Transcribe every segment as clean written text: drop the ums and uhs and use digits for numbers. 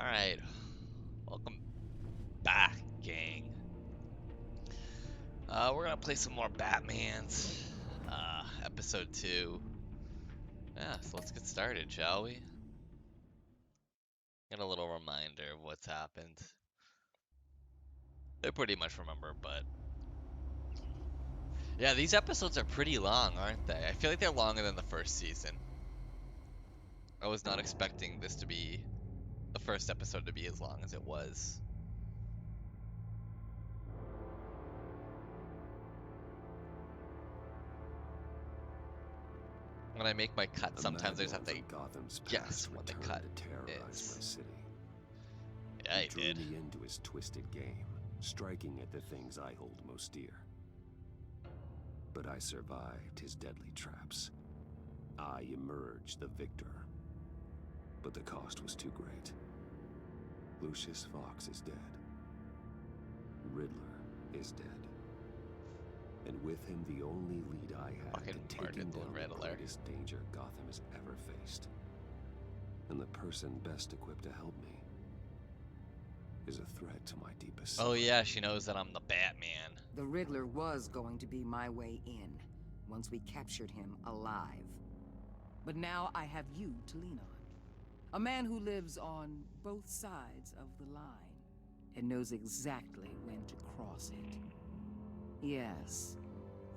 Alright, welcome back, gang. We're gonna play some more Batmans, episode 2. Yeah, so let's get started, shall we? Get a little reminder of what's happened. I pretty much remember, but... Yeah, these episodes are pretty long, aren't they? I feel like they're longer than the first season. I was not expecting this to be... the first episode to be as long as it was. When I make my cut, sometimes I just have to guess when the cut is. My city. Yeah, I He did. drew me into his twisted game, striking at the things I hold most dear. But I survived his deadly traps. I emerged the victor. But the cost was too great. Lucius Fox is dead. Riddler is dead. And with him, the only lead I had Fucking to taking Martin down the Riddler. greatest danger Gotham has ever faced. And the person best equipped to help me is a threat to my deepest Oh secret. yeah, she knows that I'm the Batman. The Riddler was going to be my way in, once we captured him alive. But now I have you to lean on. A man who lives on both sides of the line, and knows exactly when to cross it. Yes,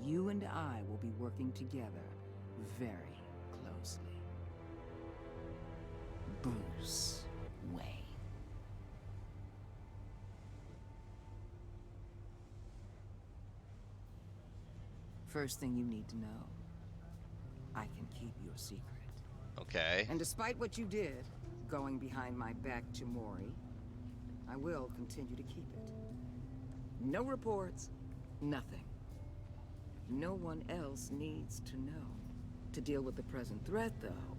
you and I will be working together very closely. Bruce Wayne. First thing you need to know, I can keep your secret. Okay. And despite what you did, going behind my back to Mori, I will continue to keep it. No reports, nothing. No one else needs to know. To deal with the present threat, though,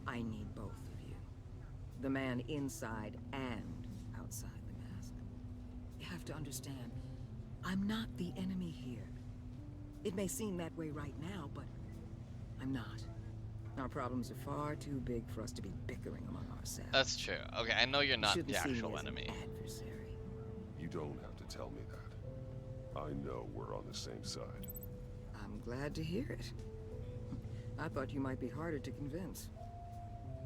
I need both of you. The man inside and outside the mask. You have to understand, I'm not the enemy here. It may seem that way right now, but I'm not. Our problems are far too big for us to be bickering among ourselves. That's true. Okay, I know you're You not shouldn't the see me actual as an enemy. adversary. You don't have to tell me that. I know we're on the same side. I'm glad to hear it. I thought you might be harder to convince.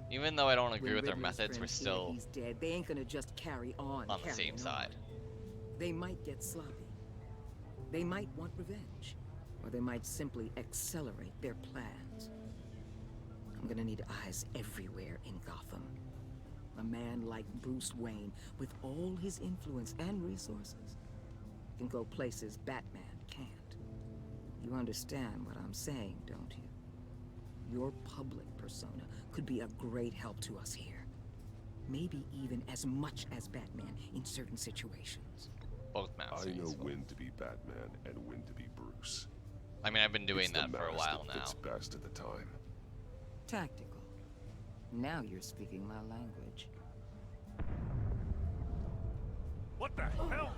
Even though I don't agree When with their Riddler's methods, we're friends hear still he's dead, they ain't gonna just carry on on the same carrying side. on. They might get sloppy. They might want revenge. Or they might simply accelerate their plans. I'm gonna need eyes everywhere in Gotham. A man like Bruce Wayne, with all his influence and resources, can go places Batman can't. You understand what I'm saying, don't you? Your public persona could be a great help to us here. Maybe even as much as Batman in certain situations. Both maps I are know useful. when to be Batman and when to be Bruce. I mean, I've been doing It's the that for a mask while that now. fits best at the time. Tactical. Now you're speaking my language. What the hell?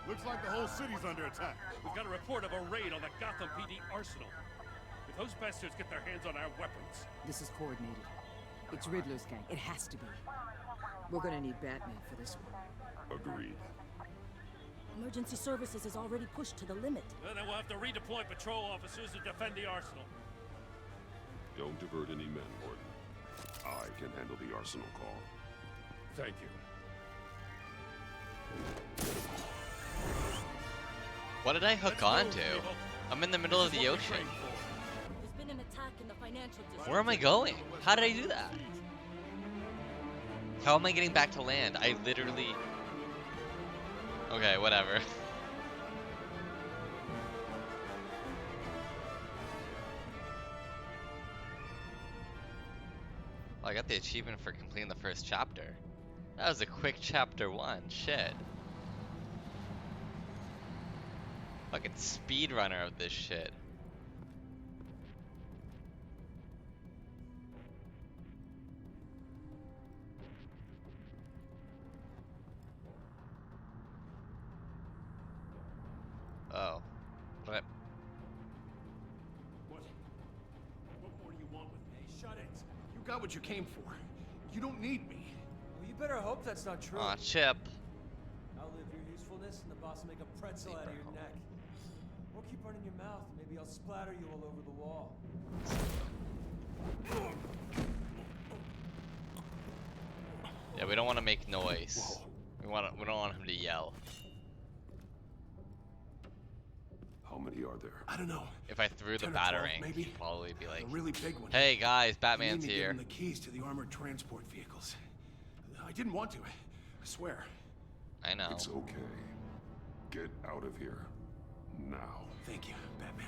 Looks like the whole city's under attack. We've got a report of a raid on the Gotham PD arsenal. If those bastards get their hands on our weapons... This is coordinated. It's Riddler's gang. It has to be. We're gonna need Batman for this one. Agreed. Emergency services is already pushed to the limit. Then we'll have to redeploy patrol officers to defend the arsenal. Don't divert any men, Gordon. I can handle the arsenal call. Thank you. What did I hook Let's on move, to? people. I'm in the middle of This is the what we ocean. trained for. There's been an attack in the financial district. Where am I going? How did I do that? How am I getting back to land? I literally... Okay, whatever. Well, I got the achievement for completing the first chapter. That was a quick chapter 1, shit. Fucking speedrunner of this shit. Oh. What? shut it. You got what you came for. You don't need me. Well, you better hope that's not true. Aw, Chip. I'll live your usefulness, and the boss will make a pretzel out of your neck. Or keep running your mouth. Maybe I'll splatter you all over the wall. Yeah, we don't want to make noise. We don't want him to yell. How many are there? I don't know. If I threw the 10 or 12, batarang, maybe. he'd probably be like, A really big one. "Hey guys, You Batman's need to give here." him the keys to the armored transport vehicles. I didn't want to. I swear. I know. It's okay. Get out of here. Now. Thank you, Batman.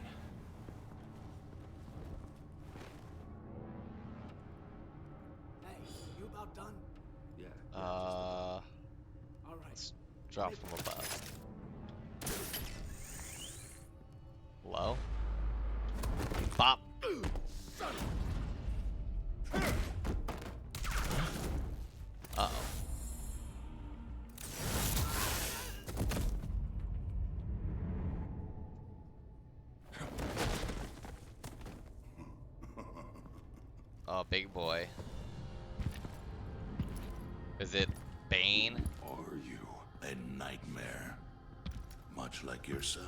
Hey, you about done? Yeah. All right. Let's drop from above. Low. Bop. Uh-oh. Oh, big boy. Is it Bane? Are you a nightmare? Much like yourself.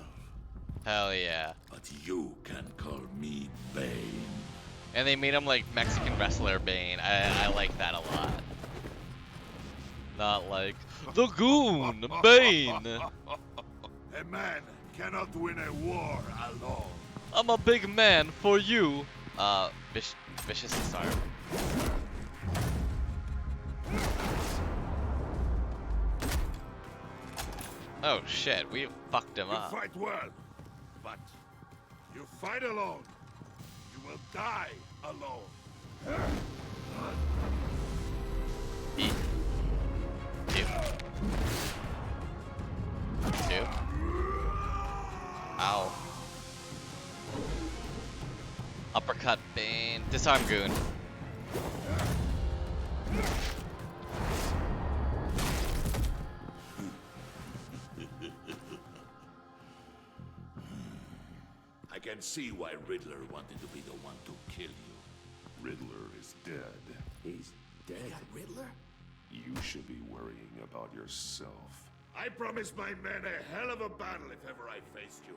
Hell yeah. But you can call me Bane. And they made him like Mexican wrestler Bane. I like that a lot. Not like the Goon Bane. A man cannot win a war alone. I'm a big man for you. Vicious disarm. Oh shit, we fucked him You up. fight well, but you fight alone. You will die alone. E. Two. Two. Ow. Uppercut Bane. Disarm Goon. I can see why Riddler wanted to be the one to kill you. Riddler is dead. He's dead. Riddler? You should be worrying about yourself. I promised my men a hell of a battle if ever I faced you.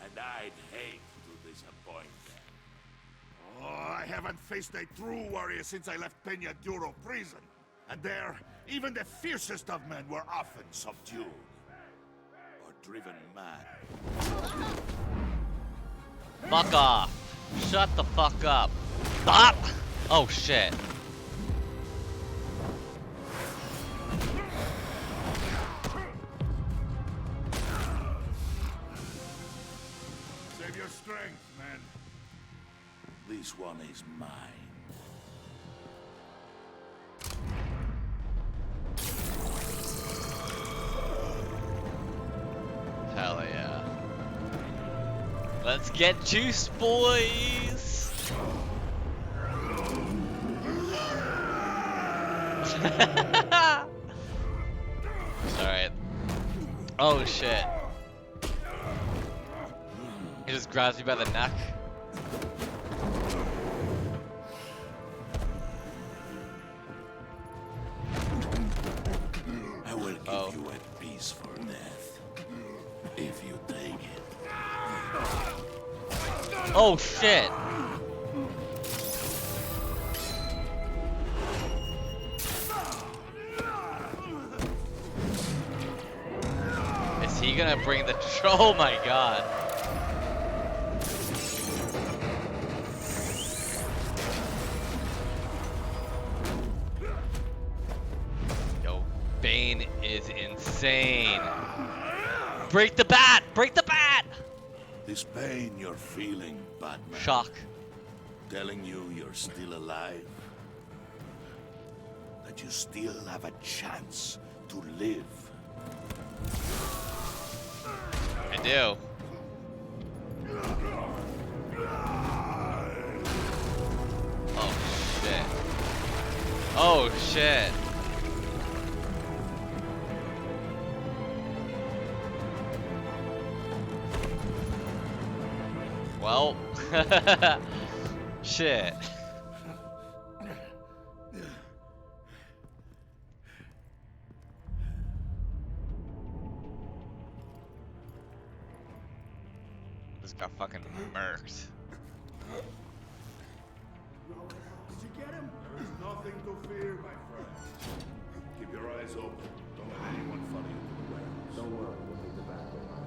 And I'd hate to disappoint them. Oh, I haven't faced a true warrior since I left Peña Duro prison. And there, even the fiercest of men were often subdued. Or driven mad. Fuck off. Shut the fuck up. Bop! Oh shit. Save your strength, man. This one is mine. Hell yeah. Let's get juice, boys! Alright. Oh shit. He just grabs me by the neck. I will give you a peaceful death. If you take it. Oh shit! Is he gonna bring the oh my god. Yo, Bane is insane. Break the bat! Break the bat! This pain you're feeling, Batman. Shock. Telling you you're still alive. That you still have a chance to live. I do. Oh shit. Oh shit. Well, Shit. Just got fucking murked. Did you get him? There is nothing to fear, my friend. Keep your eyes open. Don't let anyone follow you to the warehouse. Don't worry, we'll make the back door on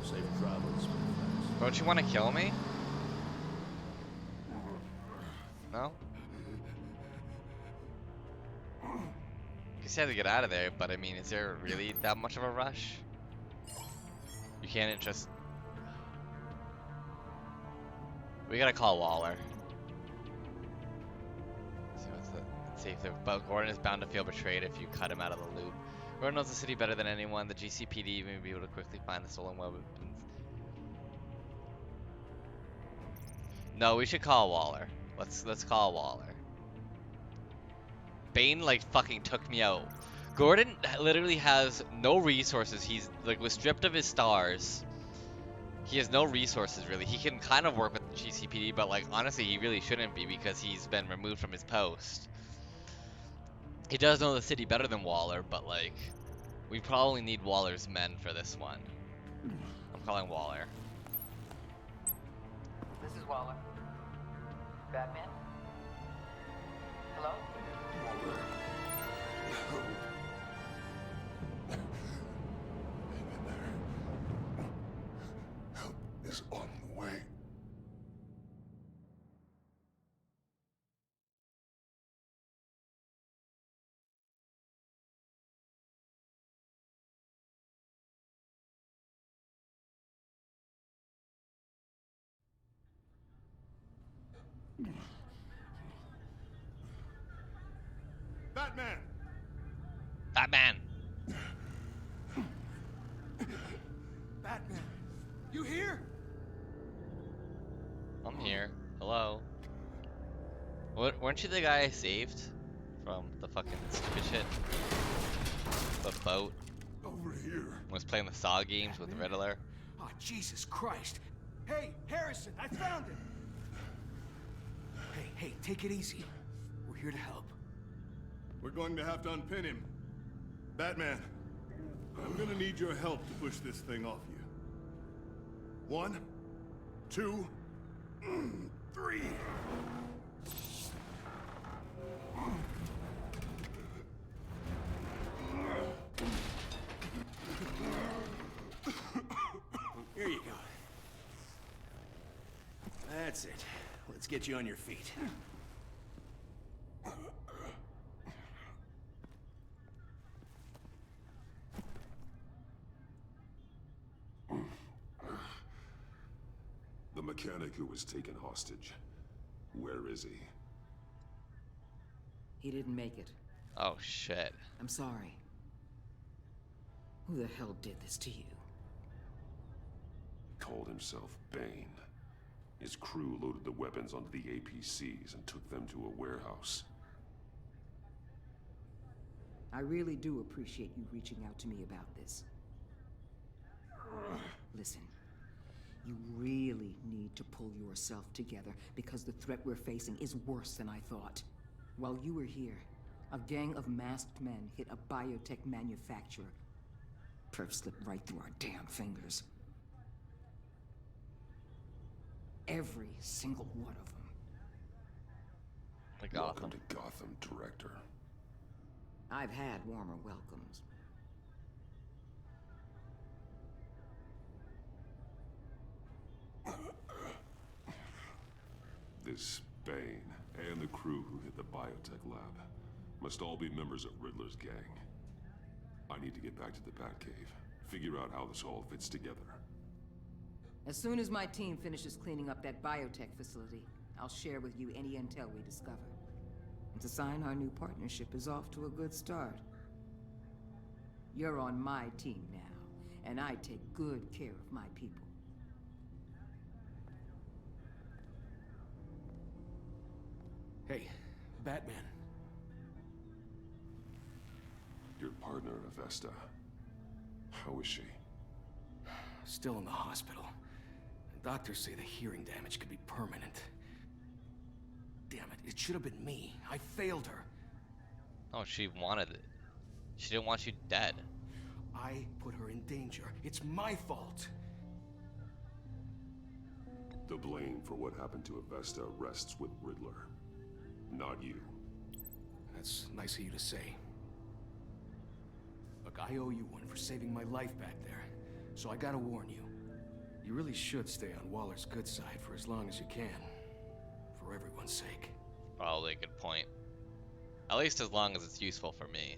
the Safe travels, my friends. Don't you want to kill me? No? Guess you had to get out of there, but I mean, is there really that much of a rush? You can't just... We gotta call Waller. See what's the safe there. But Gordon is bound to feel betrayed if you cut him out of the loop. Gordon knows the city better than anyone. The GCPD may be able to quickly find the stolen weapons. No, we should call Waller. Let's call Waller. Bane like fucking took me out. Gordon literally has no resources. He's like was stripped of his stars. He has no resources really. He can kind of work with the GCPD, but like honestly, he really shouldn't be because he's been removed from his post. He does know the city better than Waller, but like we probably need Waller's men for this one. I'm calling Waller. This is Waller. Batman? Hello? Help is on the way. Batman! Batman! Batman, you here? I'm here. Hello. Weren't you the guy I saved from the fucking stupid shit? The boat. Over here. Was playing the Saw games with the Riddler. Oh, Jesus Christ. Hey, Harrison, I found him. Hey, take it easy. We're here to help. We're going to have to unpin him. Batman, I'm gonna need your help to push this thing off you. 1, 2, 3. Here you go. That's it. Let's get you on your feet. The mechanic who was taken hostage. Where is he? He didn't make it. Oh shit. I'm sorry. Who the hell did this to you? Called himself Bane. His crew loaded the weapons onto the APCs and took them to a warehouse. I really do appreciate you reaching out to me about this. Listen, you really need to pull yourself together because the threat we're facing is worse than I thought. While you were here, a gang of masked men hit a biotech manufacturer. Perp slipped right through our damn fingers. Every single one of them. Like Welcome Gotham. to Gotham, Director. I've had warmer welcomes. This Bane and the crew who hit the biotech lab must all be members of Riddler's gang. I need to get back to the Batcave, figure out how this all fits together. As soon as my team finishes cleaning up that biotech facility, I'll share with you any intel we discover. And to sign our new partnership is off to a good start. You're on my team now, and I take good care of my people. Hey, Batman. Your partner, Avesta. How is she? Still in the hospital. The doctors say the hearing damage could be permanent. damn it. It should have been me. I failed her. Oh, she wanted it. She didn't want you dead. I put her in danger. It's my fault. The blame for what happened to Avesta rests with Riddler, not you. That's nice of you to say. Look, I owe you one for saving my life back there. So I gotta warn you. You really should stay on Waller's good side for as long as you can. For everyone's sake. Probably a good point. At least as long as it's useful for me.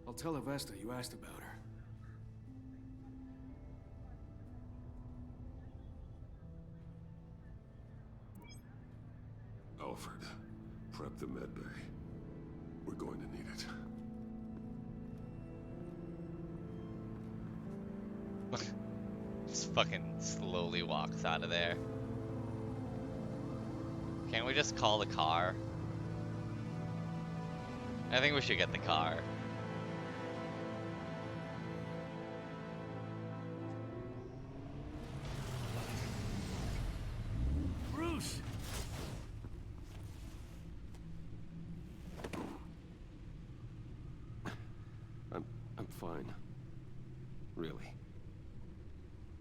I'll tell Avesta you asked about her. Alfred, prep the med bay. We're going to need it. Just fucking slowly walks out of there. Can't we just call the car? I think we should get the car. Bruce! I'm fine. Really.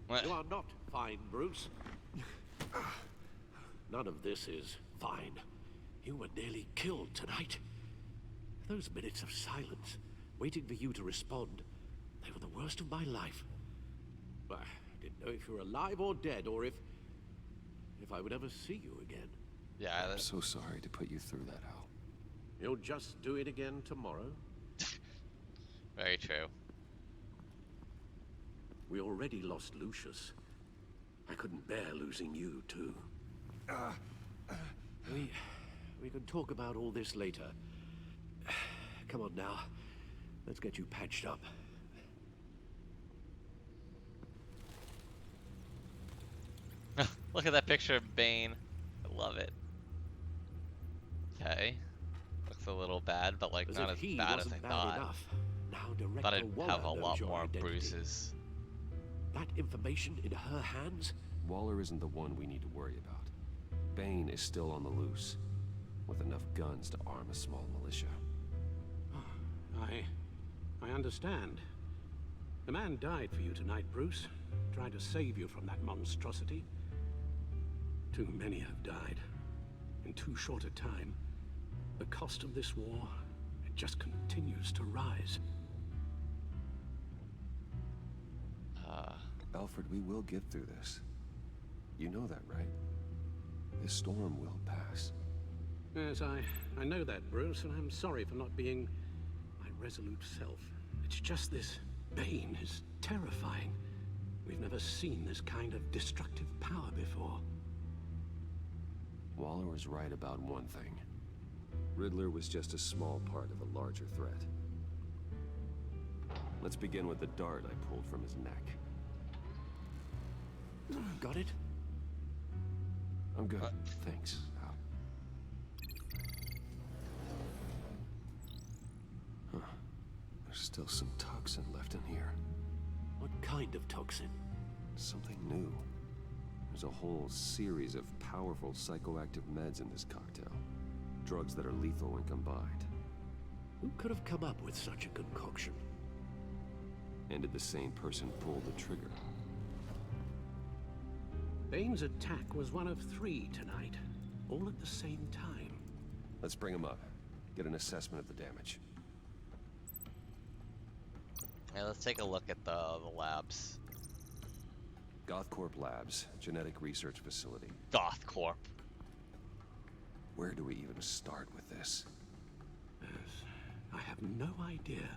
What? You are not fine, Bruce. None of this is fine. You were nearly killed tonight. Those minutes of silence, waiting for you to respond, they were the worst of my life. I didn't know if you were alive or dead, or if I would ever see you again. Yeah, I'm so sorry to put you through that, Al. You'll just do it again tomorrow. very true. We already lost Lucius. I couldn't bear losing you, too. We can talk about all this later. Come on now. Let's get you patched up. Look at that picture of Bane. I love it. Okay. Looks a little bad, but like not as bad as I thought. Now Thought I'd Director have a Waller lot knows your more identity. bruises. That information in her hands? Waller isn't the one we need to worry about. Bane is still on the loose, with enough guns to arm a small militia. I understand. The man died for you tonight, Bruce. Tried to save you from that monstrosity. Too many have died. In too short a time. The cost of this war, it just continues to rise. Alfred, we will get through this. You know that, right? This storm will pass. Yes, I know that, Bruce, and I'm sorry for not being my resolute self. It's just this Bane is terrifying. We've never seen this kind of destructive power before. Waller was right about one thing. Riddler was just a small part of a larger threat. Let's begin with the dart I pulled from his neck. Got it? I'm good. Thanks, Al. Huh. There's still some toxin left in here. What kind of toxin? Something new. There's a whole series of powerful psychoactive meds in this cocktail. Drugs that are lethal when combined. Who could have come up with such a concoction? And did the same person pull the trigger? Bane's attack was one of 3 tonight, all at the same time. Let's bring him up. Get an assessment of the damage. Yeah, let's take a look at the labs. Gothcorp Labs, genetic research facility. Gothcorp. Where do we even start with this? Yes, I have no idea.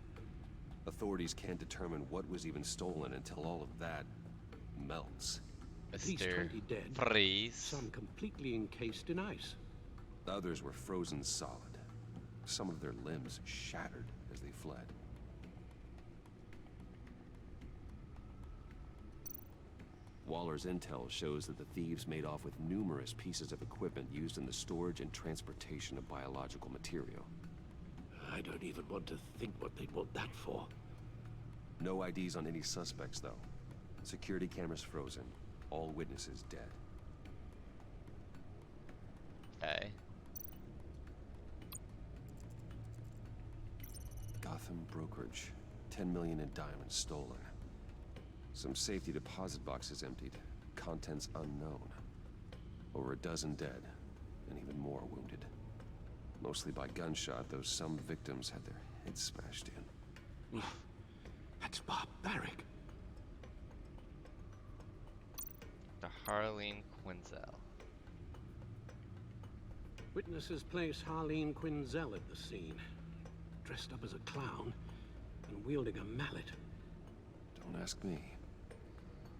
Authorities can't determine what was even stolen until all of that melts. At least 20 dead. Freeze. Some completely encased in ice. Others were frozen solid. Some of their limbs shattered as they fled. Waller's intel shows that the thieves made off with numerous pieces of equipment used in the storage and transportation of biological material. I don't even want to think what they'd want that for. No IDs on any suspects, though. Security cameras frozen. All witnesses dead. Okay. Gotham brokerage. 10 million in diamonds stolen. Some safety deposit boxes emptied. Contents unknown. Over a dozen dead, and even more wounded. Mostly by gunshot, though some victims had their heads smashed in. That's barbaric. The Harleen Quinzel. Witnesses place Harleen Quinzel at the scene, dressed up as a clown and wielding a mallet. Don't ask me.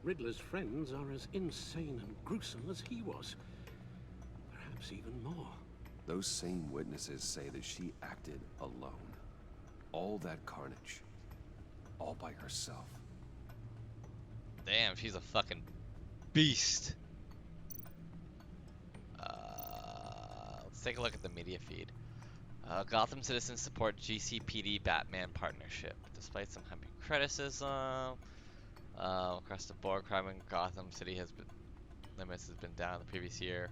Riddler's friends are as insane and gruesome as he was. Perhaps even more. Those same witnesses say that she acted alone. All that carnage. All by herself. Damn, she's a fucking beast. Let's take a look at the media feed. Gotham citizens support GCPD Batman partnership. Despite some heavy criticism, across the board, crime in Gotham City limits has been down the previous year.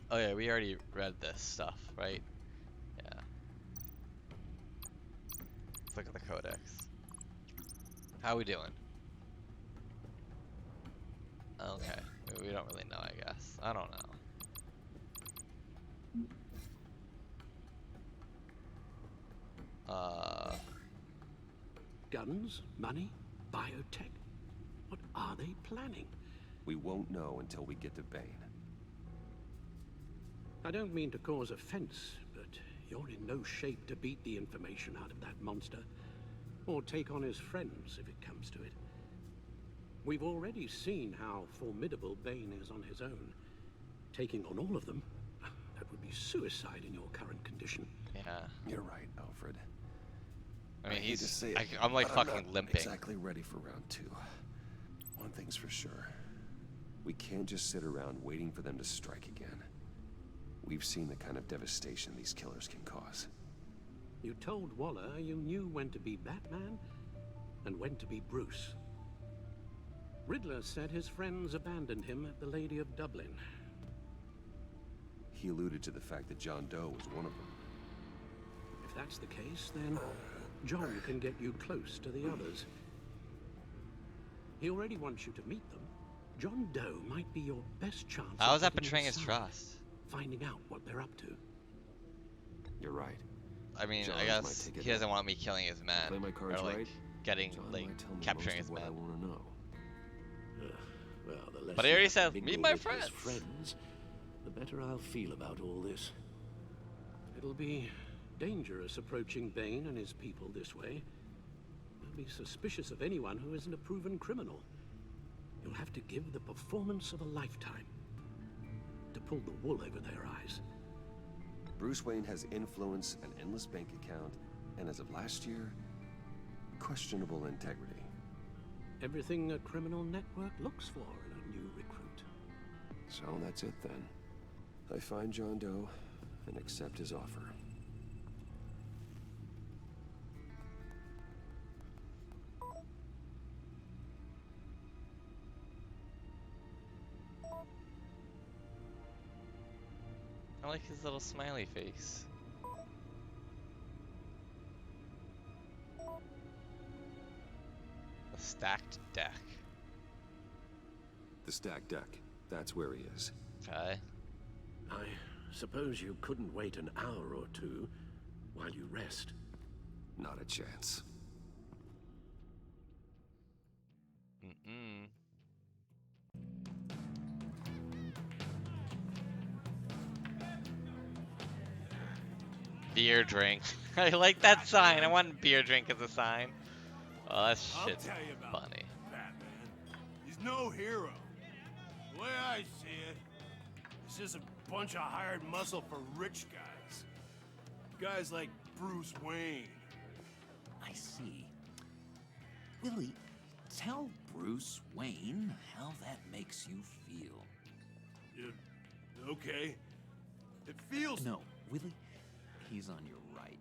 Oh yeah, we already read this stuff, right? Yeah. Let's look at the codex. How we doing? Okay, we don't really know, I guess. I don't know. Guns, money, biotech. What are they planning? We won't know until we get to Bane. I don't mean to cause offense, but you're in no shape to beat the information out of that monster, or take on his friends if it comes to it. We've already seen how formidable Bane is on his own. Taking on all of them, that would be suicide in your current condition. Yeah. You're right, Alfred. I mean, hate to say it, I'm like but fucking I'm not limping. exactly ready for round 2. One thing's for sure. We can't just sit around waiting for them to strike again. We've seen the kind of devastation these killers can cause. You told Waller you knew when to be Batman and when to be Bruce. Riddler said his friends abandoned him at the Lady of Dublin. He alluded to the fact that John Doe was one of them. If that's the case, then John can get you close to the others. He already wants you to meet them. John Doe might be your best chance. How is that getting betraying his inside, trust? Finding out what they're up to. You're right. I mean, John I guess might take it he doesn't back. want me killing his men. Play my cards or like right, getting, John like, might tell me capturing most his of what men. I want to know. Well, the less But he already you said, mingle meet my with his friends. friends, the better I'll feel about all this. It'll be dangerous approaching Bane and his people this way. They'll be suspicious of anyone who isn't a proven criminal. You'll have to give the performance of a lifetime to pull the wool over their eyes. Bruce Wayne has influence, an endless bank account, and as of last year, questionable integrity. Everything a criminal network looks for in a new recruit. So that's it then. I find John Doe and accept his offer. I like his little smiley face. The stacked deck. The stacked deck. That's where he is. Okay. I suppose you couldn't wait an hour or two while you rest. Not a chance. Mm-mm. Beer drink. I like that sign. I want beer drink as a sign. Oh, that shit's tell you about funny. Batman. He's no hero. The way I see it, he's just a bunch of hired muscle for rich guys. Guys like Bruce Wayne. I see. Willie, tell Bruce Wayne how that makes you feel. Yeah, okay. It feels... No, Willie, he's on your right.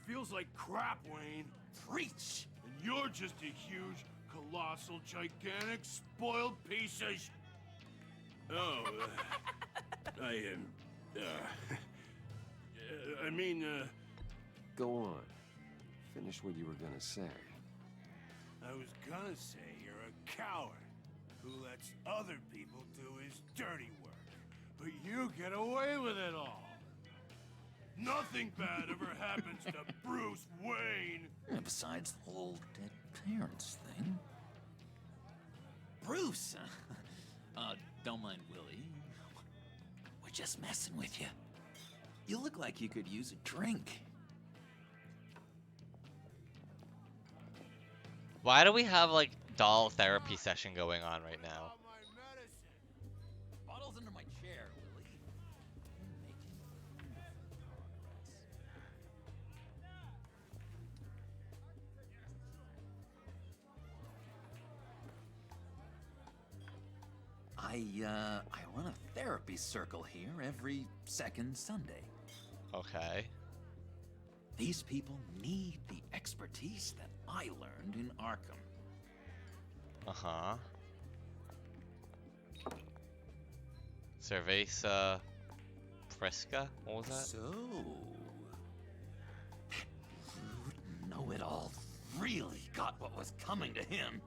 Feels like crap, Wayne. Preach! And you're just a huge, colossal, gigantic, spoiled piece of I mean, Go on. Finish what you were gonna say. I was gonna say you're a coward who lets other people do his dirty work. But you get away with it all. Nothing bad ever happens to Bruce Wayne. And besides the whole dead parents thing. Bruce! Don't mind Willie. We're just messing with you. You look like you could use a drink. Why do we have like doll therapy session going on right now? Bottle's under my chair, Willie. You're making wonderful progress. I run a therapy circle here every second Sunday. Okay. These people need the expertise that I learned in Arkham. Uh-huh. Cerveza Fresca? What was that? So, rude know-it-all really got what was coming to him.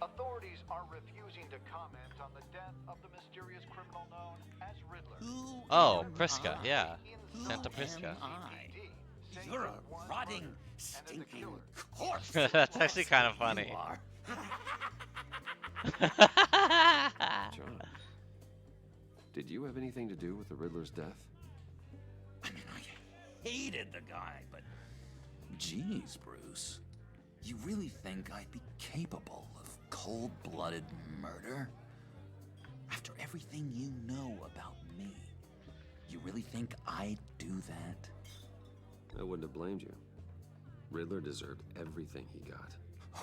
Authorities are refusing to comment on the death of the mysterious criminal known as Riddler. Oh, Prisca, yeah. Santa Prisca. You're a rotting, stinking corpse. That's actually kind of funny. John, did you have anything to do with the Riddler's death? I mean, I hated the guy, but geez, Bruce, you really think I'd be capable of cold-blooded murder? After everything you know about me, you really think I'd do that? I wouldn't have blamed you. Riddler deserved everything he got.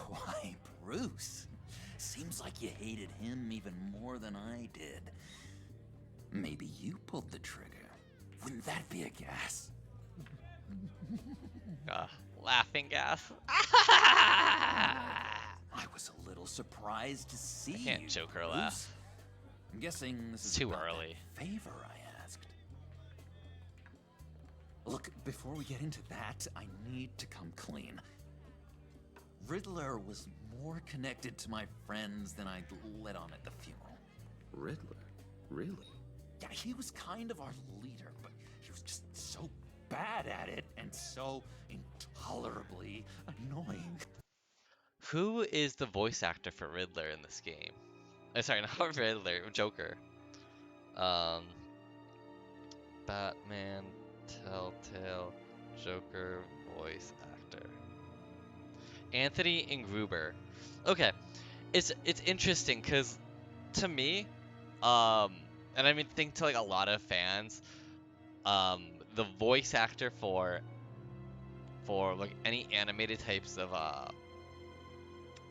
Why, Bruce? Seems like you hated him even more than I did. Maybe you pulled the trigger. Wouldn't that be a gas? Laughing gas. I was a little surprised to see I can't you, Joker Bruce. laugh. I'm guessing this It's is too about early. that favor I asked. Look, before we get into that, I need to come clean. Riddler was more connected to my friends than I'd let on at the funeral. Riddler? Really? Yeah, he was kind of our leader, but he was just so bad at it and so intolerably annoying. Who is the voice actor for Riddler in this game? Sorry, not Riddler, Joker. Batman, Telltale, Joker, voice actor. Anthony Ingruber. Okay, it's interesting because to me, and I mean think to like a lot of fans, the voice actor for like any animated types of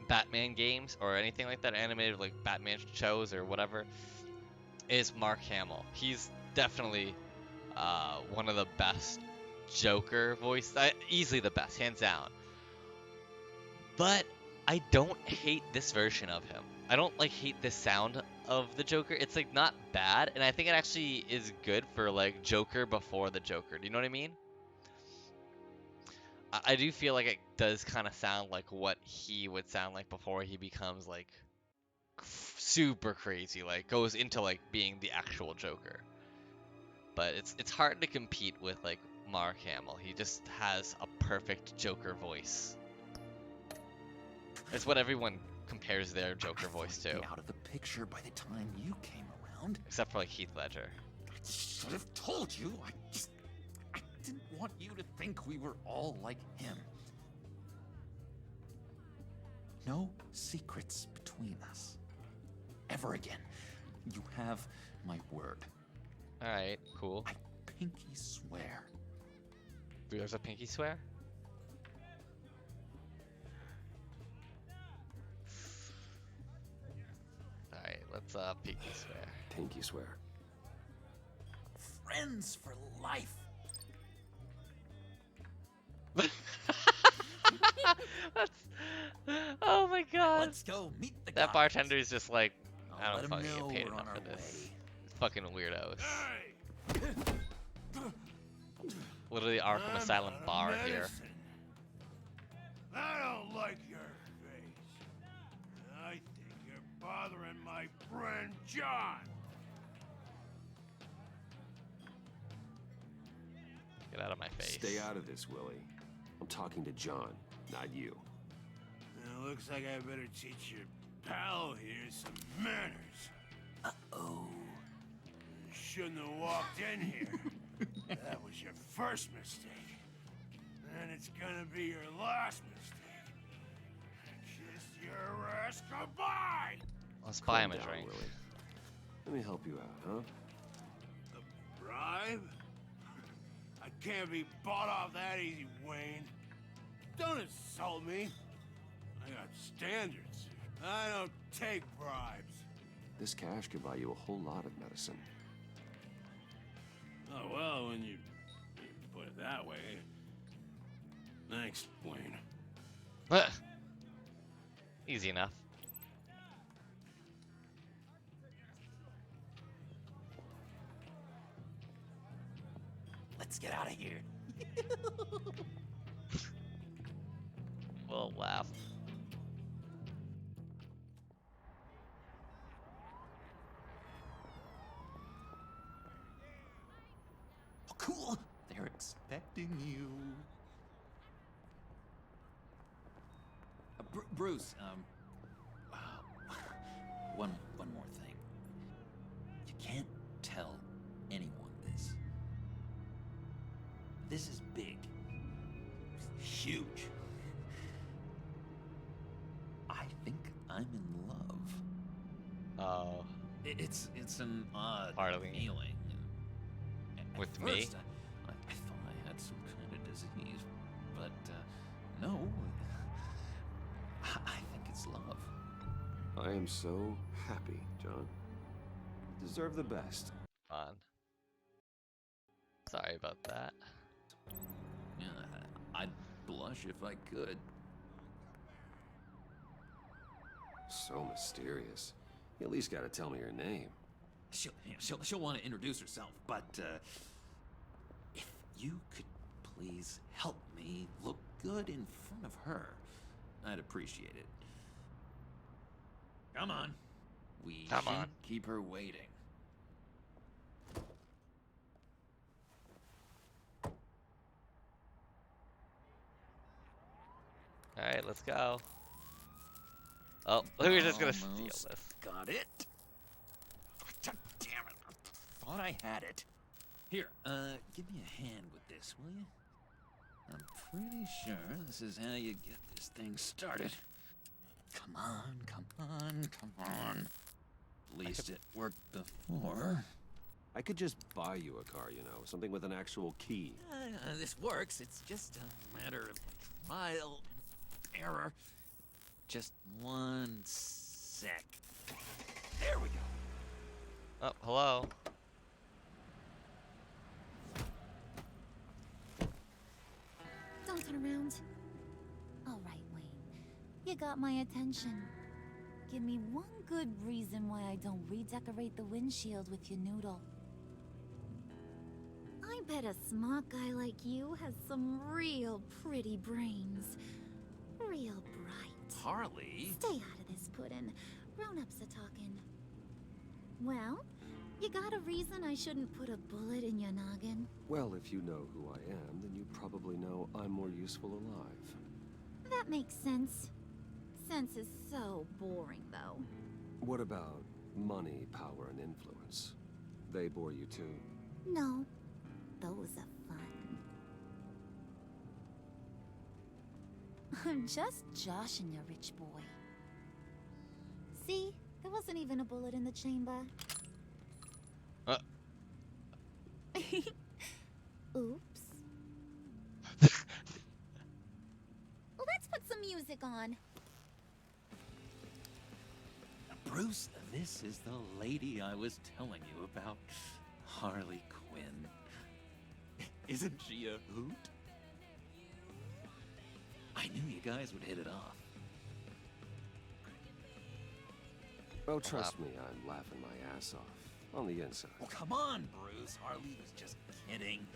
Batman games or anything like that, animated like Batman shows or whatever, is Mark Hamill. He's definitely one of the best Joker voice, easily the best, hands down. But I don't hate this version of him. I don't like hate the sound of the Joker. It's like not bad, and I think it actually is good for like Joker before the Joker. Do you know what I mean? I do feel like it does kind of sound like what he would sound like before he becomes like super crazy, like goes into like being the actual Joker. But it's hard to compete with like Mark Hamill. He just has a perfect Joker voice. It's what everyone compares their Joker voice to. Out of the picture by the time you came around. Except for like Heath Ledger. I should have told you. I didn't want you to think we were all like him. No secrets between us. Ever again. You have my word. Alright, cool. I pinky swear. There's a pinky swear? Alright, let's pinky swear. Pinky swear. Friends for life. That's, oh my god. Let's go meet the That guys. bartender is just like, I I'll don't let 'em fucking know get paid we're on enough for our this. way. Fucking weirdos. Literally Arkham Asylum bar here. I don't like your face. I think you're bothering my friend John. Get out of my face. Stay out of this, Willie. I'm talking to John, not you. It looks like I better teach your pal here some manners. Uh-oh. You shouldn't have walked in here. That was your first mistake. And it's gonna be your last mistake. Kiss your ass goodbye! Let's buy him a Calm down, drink. Willie. Let me help you out, huh? A bribe? I can't be bought off that easy, Wayne. Don't insult me. I got standards. I don't take bribes. This cash could buy you a whole lot of medicine. Oh, well, when you put it that way. Thanks, Wayne. Easy enough. Let's get out of here. We'll laugh. Oh, cool. They're expecting you. Bruce, one more thing. You can't tell anyone this. This is big. Huge. I think I'm in love. Oh. It's an odd Harley. feeling. At With first, me? I thought I had some kind of disease, but no. I think it's love. I am so happy, John. You deserve the best. Fun. Sorry about that. Yeah, I'd blush if I could. So mysterious. You at least gotta tell me your name. She'll want to introduce herself, but if you could please help me look good in front of her, I'd appreciate it. Come on. We Come can't on. keep her waiting. Alright, let's go. Oh, we're just gonna steal Almost this. Got it. God damn it. I thought I had it. Here, give me a hand with this, will you? I'm pretty sure this is how you get this thing started. Come on, come on, come on. At least it worked before. I could just buy you a car, you know, something with an actual key. This works. It's just a matter of trial and error. Just one sec. There we go. Oh, hello. Don't turn around. All right, Wayne. You got my attention. Give me one good reason why I don't redecorate the windshield with your noodle. I bet a smart guy like you has some real pretty brains. Real bright. Harley? Stay out of this, Puddin'. Grown-ups are talking. Well, you got a reason I shouldn't put a bullet in your noggin? Well, if you know who I am, then you probably know I'm more useful alive. That makes sense. Sense is so boring, though. What about money, power, and influence? They bore you too? No, those are fun. I'm just joshing you, rich boy. See? There wasn't even a bullet in the chamber. Oops. Let's put some music on. Bruce, this is the lady I was telling you about. Harley Quinn. Isn't she a hoot? I knew you guys would hit it off. Oh, trust me, I'm laughing my ass off. On the inside. Oh, come on, Bruce. Harley was just kidding.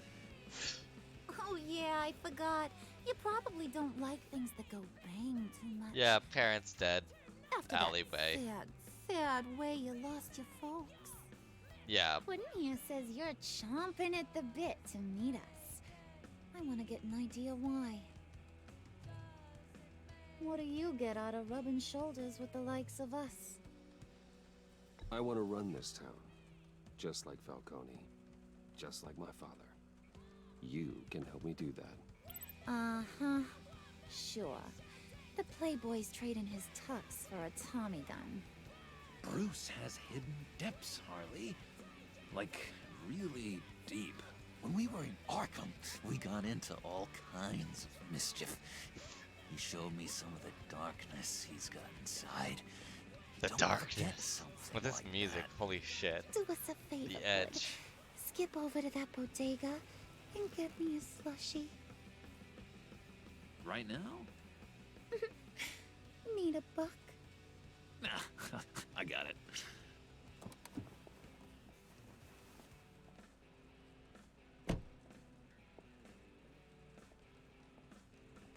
Oh yeah, I forgot. You probably don't like things that go bang too much. Yeah, parents dead. After Alleyway. that sad way you lost your folks. Yeah. Quinn here says you're chomping at the bit to meet us. I want to get an idea why. What do you get out of rubbing shoulders with the likes of us? I want to run this town. Just like Falcone. Just like my father. You can help me do that. Uh-huh. Sure. The Playboy's trading his tux for a Tommy gun. Bruce has hidden depths, Harley. Like, really deep. When we were in Arkham, we got into all kinds of mischief. He showed me some of the darkness he's got inside. The Don't darkness. forget With this like music, that. holy shit. Do us a favor. The Edge. Skip over to that bodega and get me a slushie. Right now? Need a buck? Nah, I got it.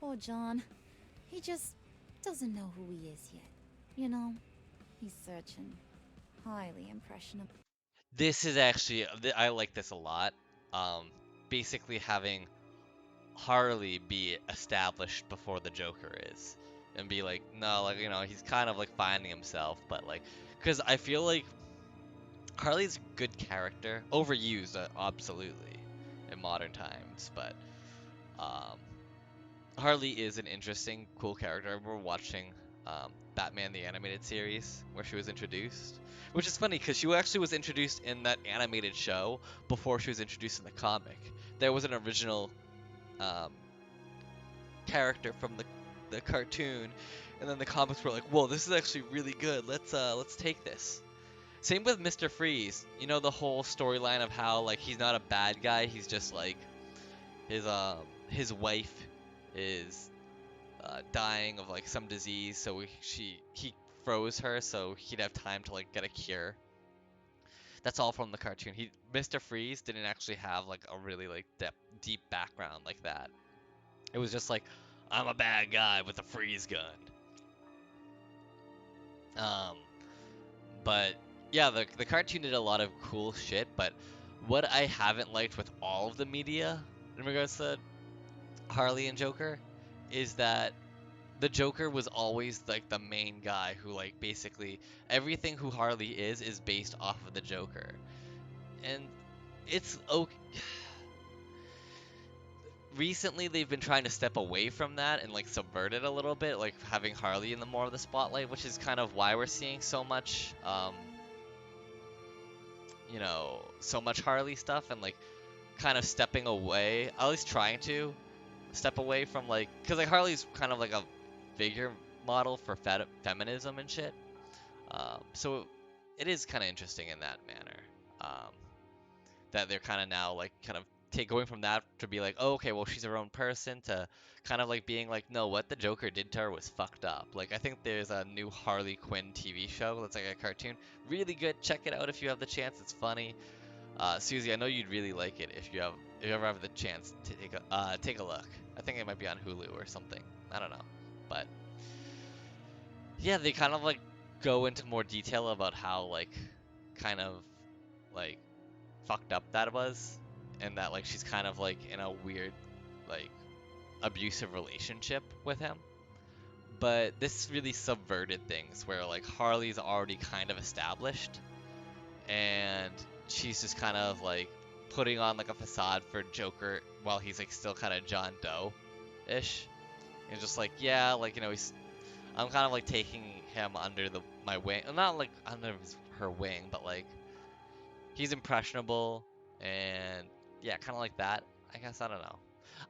Poor John. He just doesn't know who he is yet. You know, he's searching. Highly impressionable. This is actually, I like this a lot. Basically having Harley be established before the Joker is. And be like, no, like, you know, he's kind of like finding himself, but like, because I feel like Harley's a good character. Overused, absolutely, in modern times, but Harley is an interesting, cool character. I remember watching Batman the Animated Series where she was introduced, which is funny because she actually was introduced in that animated show before she was introduced in the comic. There was an original character from the cartoon, and then the comics were like, whoa, this is actually really good. Let's take this. Same with Mr. Freeze. You know, the whole storyline of how like he's not a bad guy, he's just like his wife is dying of like some disease, so he froze her so he'd have time to like get a cure. That's all from the cartoon. Mr. Freeze didn't actually have like a really like deep background like that. It was just like, I'm a bad guy with a freeze gun. But yeah, the cartoon did a lot of cool shit, but what I haven't liked with all of the media in regards to Harley and Joker is that the Joker was always like the main guy who like basically everything who Harley is based off of the Joker. And it's okay. Recently they've been trying to step away from that and like subvert it a little bit, like having Harley in the more of the spotlight, which is kind of why we're seeing so much you know, so much Harley stuff, and like kind of stepping away, at least trying to step away from like, because like Harley's kind of like a figure model for feminism and shit. So it is kind of interesting in that manner, that they're kind of now like kind of going from that to be like, oh, okay, well, she's her own person, to kind of like being like, no, what the Joker did to her was fucked up. Like, I think there's a new Harley Quinn TV show that's like a cartoon, really good. Check it out if you have the chance. It's funny. Susie, I know you'd really like it if you ever have the chance to take a look. I think it might be on Hulu or something. I don't know, but yeah, they kind of like go into more detail about how like kind of like fucked up that was, and that like she's kind of like in a weird like abusive relationship with him. But this really subverted things where like Harley's already kind of established, and she's just kind of like putting on like a facade for Joker while he's like still kind of John Doe-ish. And just like, yeah, like, you know, I'm kind of like taking him under my wing, not like under her wing, but like he's impressionable, and yeah, kind of like that, I guess. I don't know.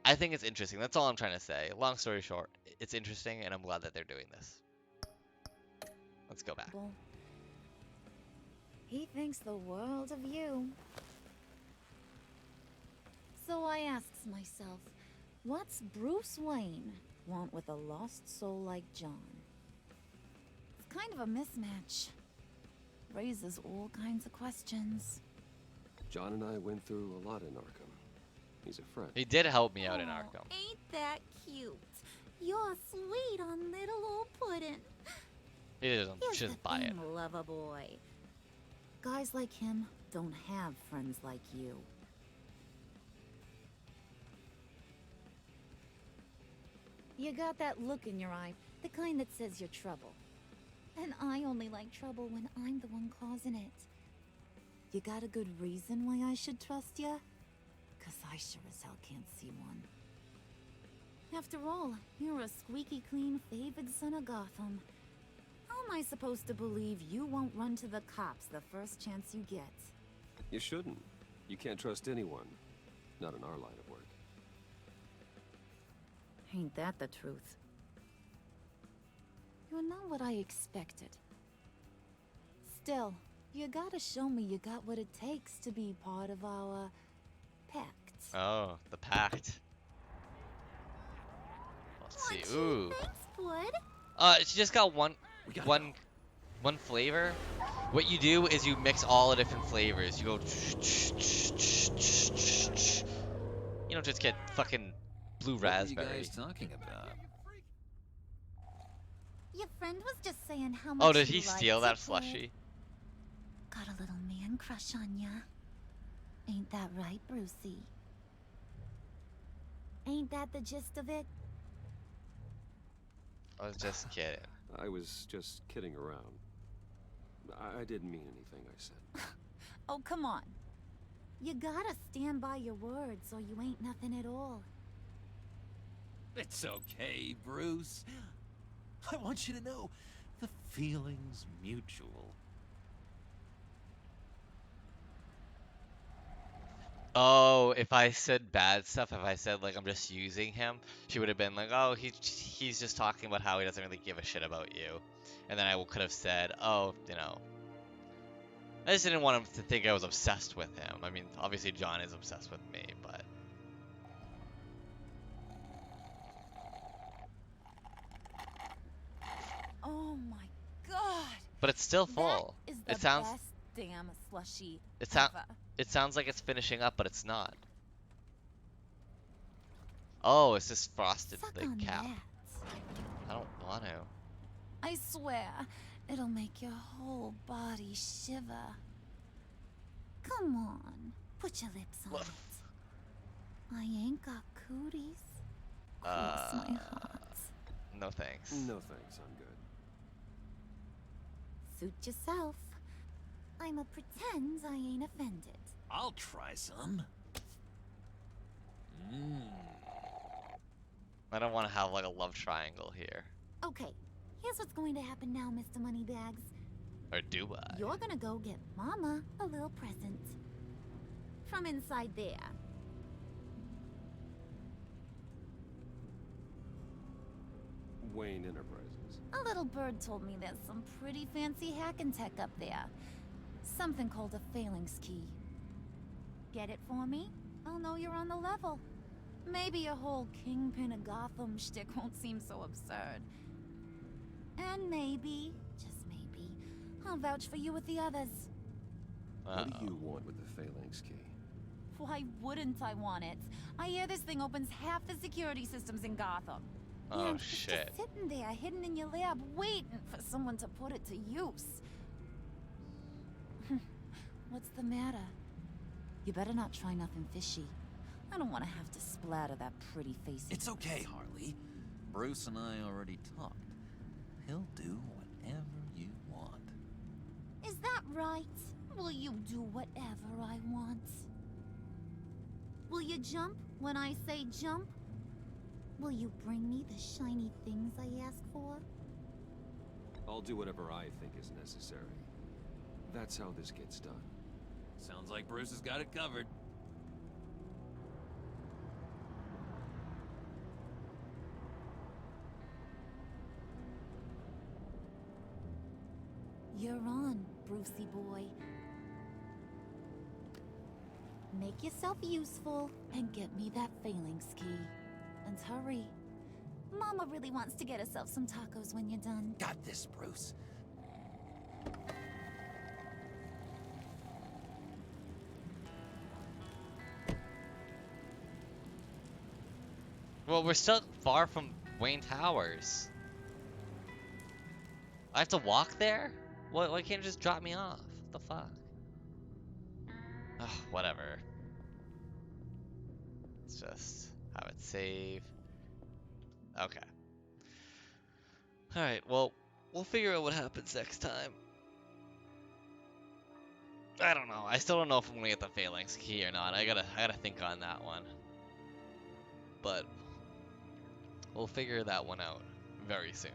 I think it's interesting. That's all I'm trying to say. Long story short, it's interesting, and I'm glad that they're doing this. Let's go back. He thinks the world of you. So I asks myself, what's Bruce Wayne want with a lost soul like John? It's kind of a mismatch. Raises all kinds of questions. John and I went through a lot in Arkham. He's a friend. He did help me out in Aw, Arkham. Ain't that cute? You're sweet on little old puddin'. He doesn't. Here's She doesn't the buy it. thing, lover boy. Guys like him don't have friends like you. You got that look in your eye, the kind that says you're trouble. And I only like trouble when I'm the one causing it. You got a good reason why I should trust you? 'Cause I sure as hell can't see one. After all, you're a squeaky clean favored son of Gotham. How am I supposed to believe you won't run to the cops the first chance you get? You shouldn't. You can't trust anyone. Not in our line of work. Ain't that the truth? You're not what I expected. Still, you gotta show me you got what it takes to be part of our pact. Oh, the pact. Let's see. Ooh. Thanks, bud. She just got one flavor. What you do is you mix all the different flavors. You go. You don't just get fucking blue raspberry. What are you guys talking about? Your friend was just saying how much Oh, did he you steal liked that it, slushie? Got a little man crush on ya. Ain't that right, Brucey? Ain't that the gist of it? I was just kidding. I was just kidding around. I didn't mean anything I said. Oh, come on. You gotta stand by your words or you ain't nothing at all. It's okay, Bruce. I want you to know the feeling's mutual. Oh, if I said bad stuff, if I said like I'm just using him, she would have been like, oh, he's just talking about how he doesn't really give a shit about you. And then I could have said, oh, you know, I just didn't want him to think I was obsessed with him. I mean, obviously John is obsessed with me, but Oh my god. but it's still full. That is the It sounds best damn slushy ever. ever. It sounds like it's finishing up, but it's not. Oh, it's just frosted Suck the on cap. that. I don't want to. I swear, it'll make your whole body shiver. Come on, put your lips on it. I ain't got cooties. Cross my heart. No thanks. No thanks, I'm good. Suit yourself. I'ma pretend I ain't offended. I'll try some. I don't want to have like a love triangle here. Okay, here's what's going to happen now, Mr. Moneybags. Or do I? You're gonna go get Mama a little present. From inside there. Wayne Enterprises. A little bird told me there's some pretty fancy hacking tech up there. Something called a phalanx key. Get it for me? I'll know you're on the level. Maybe your whole Kingpin of Gotham shtick won't seem so absurd. And maybe, just maybe, I'll vouch for you with the others. What do you want with the phalanx key? Why wouldn't I want it? I hear this thing opens half the security systems in Gotham. Oh And shit. It's just sitting there, hidden in your lab, waiting for someone to put it to use. What's the matter? You better not try nothing fishy. I don't want to have to splatter that pretty face. It's okay, Harley. Bruce and I already talked. He'll do whatever you want. Is that right? Will you do whatever I want? Will you jump when I say jump? Will you bring me the shiny things I ask for? I'll do whatever I think is necessary. That's how this gets done. Sounds like Bruce has got it covered. You're on, Brucey boy. Make yourself useful and get me that phalanx key. And hurry. Mama really wants to get herself some tacos when you're done. Got this, Bruce. Well, we're still far from Wayne Towers. I have to walk there? Why can't you just drop me off? What the fuck? Ugh, whatever. Let's just have it save. Okay. Alright, well, we'll figure out what happens next time. I don't know. I still don't know if I'm gonna get the Phalanx key or not. I gotta think on that one. But we'll figure that one out very soon.